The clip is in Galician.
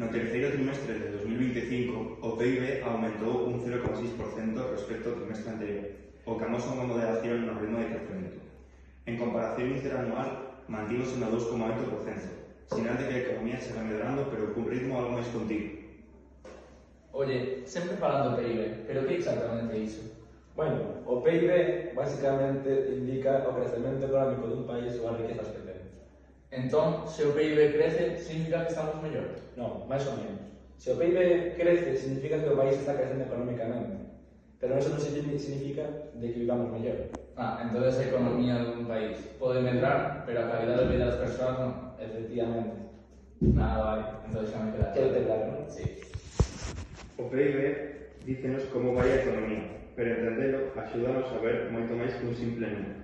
no terceiro trimestre de 2025 o PIB aumentou un 0,6% respecto ao trimestre anterior, o que amosa unha moderación no ritmo de crecemento. En comparación interanual, mantívose no 2,8%, sinal de que a economía se va medrando pero cun ritmo algo máis contido. Oye, sempre falando do PIB, pero que exactamente é iso? Bueno, o PIB basicamente indica o crecemento económico dun país ou as riquezas que ten. Entón, se o PIB crece, significa que estamos mellor? Non, máis ou menos. Se o PIB crece, significa que o país está crecendo económicamente. Pero eso non significa de que vivamos mellor. Entonces a economía dun país pode medrar, pero a calidade de vida das persoas non. Efectivamente. Nada, vale, entonces xa me queda. Quero ter claro, non? Sí. O PIB dícenos como vai a economía, pero entendelo axúdanos a ver moito máis que un simple número.